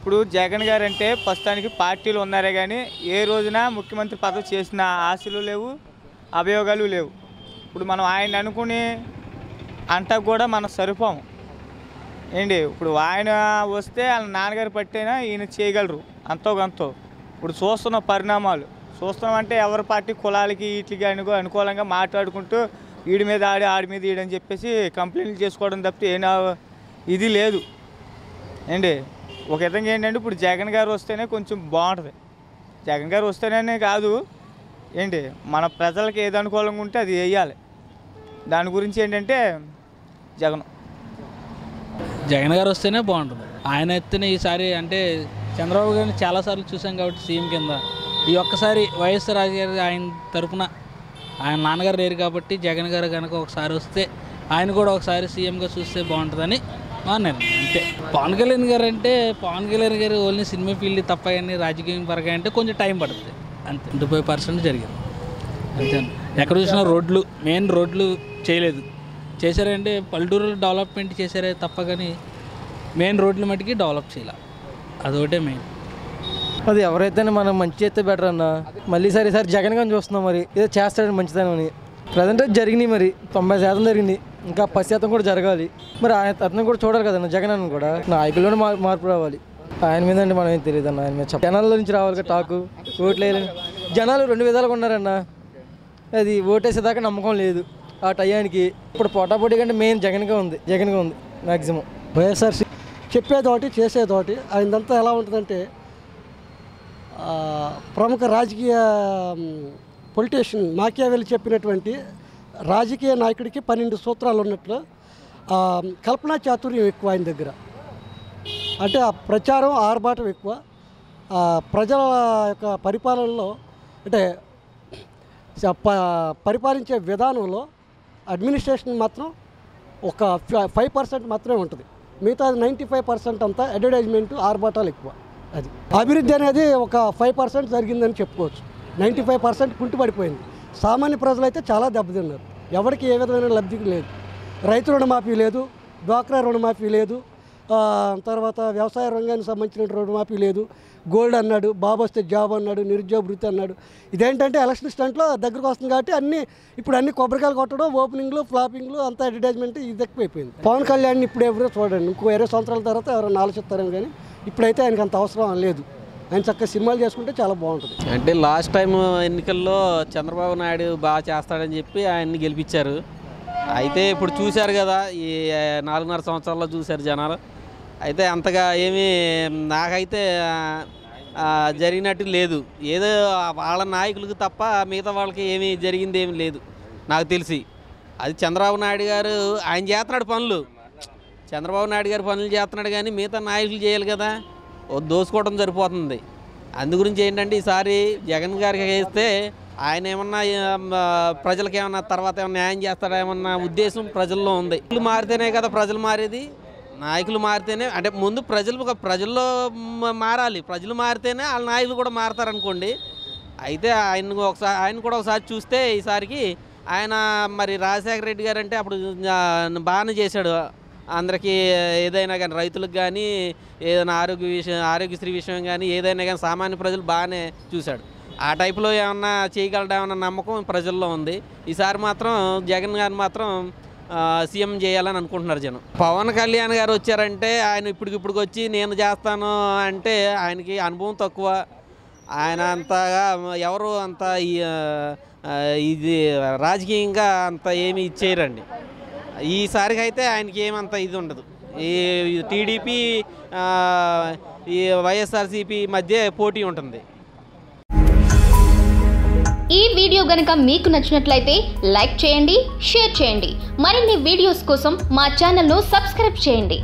ఇప్పుడు జగన్ గారు అంటే ప్రస్తుతానికి పార్టీలు ఉన్నారే కానీ ఏ రోజున ముఖ్యమంత్రి పదవి చేసిన ఆశలు లేవు, అభియోగాలు లేవు. ఇప్పుడు మనం ఆయన అనుకుని అంటకు కూడా మనం సరిపోము ఏంటి. ఇప్పుడు ఆయన వస్తే వాళ్ళ నాన్నగారు పట్టైనా ఈయన చేయగలరు అంతో కొంతో. ఇప్పుడు చూస్తున్న పరిణామాలు చూస్తున్నామంటే ఎవరి పార్టీ కులాలకి వీటికి అనుకూలంగా మాట్లాడుకుంటూ వీడి మీద ఆడి మీద ఈడని చెప్పేసి కంప్లైంట్లు చేసుకోవడం తప్పితే ఇది లేదు ఏంటి. ఒక విధంగా ఏంటంటే ఇప్పుడు జగన్ గారు వస్తేనే కొంచెం బాగుంటుంది. జగన్ గారు వస్తేనే కాదు ఏంటి, మన ప్రజలకు ఏది అనుకూలంగా ఉంటే అది వేయాలి. దాని గురించి ఏంటంటే జగన్ గారు వస్తేనే బాగుంటుంది. ఆయన ఎత్తున ఈసారి అంటే చంద్రబాబు గారిని చాలాసార్లు చూసాం కాబట్టి సీఎం కింద ఈ ఒక్కసారి వైఎస్ఆర్ రాజు గారు ఆయన తరఫున ఆయన నాన్నగారు లేరు కాబట్టి జగన్ గారు కనుక ఒకసారి వస్తే ఆయన కూడా ఒకసారి సీఎంగా చూస్తే బాగుంటుందని అన్నారు. అంతే. పవన్ కళ్యాణ్ గారు అంటే పవన్ కళ్యాణ్ గారు ఓన్లీ సినిమా ఫీల్డ్ తప్ప కానీ రాజకీయం పరంగా అంటే కొంచెం టైం పడుతుంది. అంతే. 25% జరిగింది అంతే. ఎక్కడ చూసినా రోడ్లు మెయిన్ రోడ్లు చేయలేదు. చేశారంటే పల్లెటూరు డెవలప్మెంట్ చేశారే తప్ప కానీ మెయిన్ రోడ్లు మటుకి డెవలప్ చేయాలి. అదొకటే మెయిన్. అది ఎవరైతేనే మనం మంచి చేస్తే బెటర్ అన్న. మళ్ళీ ఈసారి జగన్ గారిని చూస్తున్నాం, మరి ఏదో చేస్తాడని మంచిదనని. ప్రజెంట్ జరిగినాయి, మరి 90% జరిగింది, ఇంకా 10% కూడా జరగాలి. మరి ఆయన అతను కూడా చూడాలి కదన్న, జగన్ అన్న కూడా. నాయకుల్లోనే మార్పు రావాలి. ఆయన మీద అంటే మనం ఏం తెలియదు అన్న. ఆయన మీద జనాల్లో నుంచి రావాలి కదా టాకు. ఓట్లు వేయాలని జనాలు 2 విధాలుగా ఉన్నారన్న. అది ఓటేసేదాకా నమ్మకం లేదు ఆ టయానికి. ఇప్పుడు పోటాపోటీ కంటే మెయిన్ జగన్గా ఉంది మ్యాక్సిమం. వైఎస్ఆర్సీ చెప్పేదోటి చేసేదోటి. ఆయనంతా ఎలా ఉంటుందంటే ప్రముఖ రాజకీయ పొలిటీషియన్ మాకియావెల్లి చెప్పినటువంటి రాజకీయ నాయకుడికి 12 సూత్రాలు ఉన్నట్లు కల్పనా చాతుర్యం ఎక్కువ ఆయన దగ్గర. అంటే ఆ ప్రచారం ఆర్భాటం ఎక్కువ. ప్రజల యొక్క పరిపాలనలో అంటే పరిపాలించే విధానంలో అడ్మినిస్ట్రేషన్ మాత్రం ఒక 5% మాత్రమే ఉంటుంది. మిగతా 95% అంతా అడ్వర్టైజ్మెంట్ ఆర్భాటాలు ఎక్కువ. అది అభివృద్ధి అనేది ఒక 5% జరిగిందని చెప్పుకోవచ్చు. 95% కుంటుపడిపోయింది. సామాన్య ప్రజలైతే చాలా దెబ్బతిన్నారు. ఎవరికి ఏ విధమైన లబ్ధి లేదు. రైతు రుణమాఫీ లేదు, డ్వాక్రా రుణమాఫీ లేదు, తర్వాత వ్యవసాయ రంగానికి సంబంధించిన రుణమాఫీ లేదు. గోల్డ్ అన్నాడు, బాబు వస్తే జాబ్ అన్నాడు, నిరుద్యోగ వృత్తి అన్నాడు. ఇదేంటంటే ఎలక్షన్ స్టంట్లో దగ్గరకు వస్తుంది కాబట్టి ఇప్పుడు అన్ని కొబ్బరికాయలు కొట్టడం, ఓపెనింగ్లు, ఫ్లాపింగ్లు అంతా అడ్వర్టైజ్మెంట్ ఇది ఎక్కువైపోయింది. పవన్ కళ్యాణ్ ఇప్పుడు ఎవరో చూడండి, ఇంకో 20 సంవత్సరాల తర్వాత ఎవరైనా ఆలోచిస్తారేమో కానీ ఇప్పుడైతే ఆయనకు అంత అవసరం లేదు. ఆయన చక్కగా సినిమాలు చేసుకుంటే చాలా బాగుంటుంది. అంటే లాస్ట్ టైం ఎన్నికల్లో చంద్రబాబు నాయుడు బాగా చేస్తాడని చెప్పి ఆయన్ని గెలిపించారు. అయితే ఇప్పుడు చూశారు కదా, ఈ 4.5 సంవత్సరాల్లో చూశారు జనాలు. అయితే అంతగా ఏమీ నాకైతే జరిగినట్టు లేదు. ఏదో వాళ్ళ నాయకులకు తప్ప మిగతా వాళ్ళకి ఏమీ జరిగింది ఏమి లేదు నాకు తెలిసి. అది చంద్రబాబు నాయుడు గారు ఆయన చేస్తున్నాడు పనులు, చంద్రబాబు నాయుడు గారు పనులు చేస్తున్నాడు కానీ మిగతా నాయకులు చేయాలి కదా, దోసుకోవడం సరిపోతుంది. అందు గురించి ఏంటంటే ఈసారి జగన్ గారికి వేస్తే ఆయన ఏమన్నా ప్రజలకు ఏమన్నా తర్వాత ఏమన్నా న్యాయం చేస్తాడా ఏమన్నా ఉద్దేశం ప్రజల్లో ఉంది. మారితేనే కదా ప్రజలు మారేది, నాయకులు మారితేనే. అంటే ముందు ప్రజల్లో మారాలి, ప్రజలు మారితేనే వాళ్ళ నాయకులు కూడా మారతారనుకోండి. అయితే ఆయన కూడా ఒకసారి చూస్తే ఈసారికి ఆయన మరి రాజశేఖర రెడ్డి గారు అంటే అప్పుడు బాగానే చేశాడు అందరికీ. ఏదైనా కానీ రైతులకు కానీ ఏదైనా ఆరోగ్యశ్రీ విషయం కానీ ఏదైనా కానీ సామాన్య ప్రజలు బాగానే చూశాడు. ఆ టైపులో ఏమన్నా చేయగలడేమన్నా నమ్మకం ప్రజల్లో ఉంది. ఈసారి మాత్రం జగన్ గారు మాత్రం సీఎం చేయాలని అనుకుంటున్నారు జనం. పవన్ కళ్యాణ్ గారు వచ్చారంటే ఆయన ఇప్పుడు వచ్చి నేను చేస్తాను అంటే ఆయనకి అనుభవం తక్కువ. ఆయన అంతగా ఎవరు అంత ఇది రాజకీయంగా అంత ఏమి ఇచ్చేయరండి. ఈసారికి అయితే ఆయనకి ఏమంత ఇది ఉండదు. ఈ టీడీపీ ఈ వైఎస్ఆర్సీపీ మధ్య పోటీ ఉంటుంది. ఈ వీడియో గనుక మీకు నచ్చినట్లయితే లైక్ చేయండి, షేర్ చేయండి. మరిన్ని వీడియోస్ కోసం మా ఛానల్ను సబ్స్క్రైబ్ చేయండి.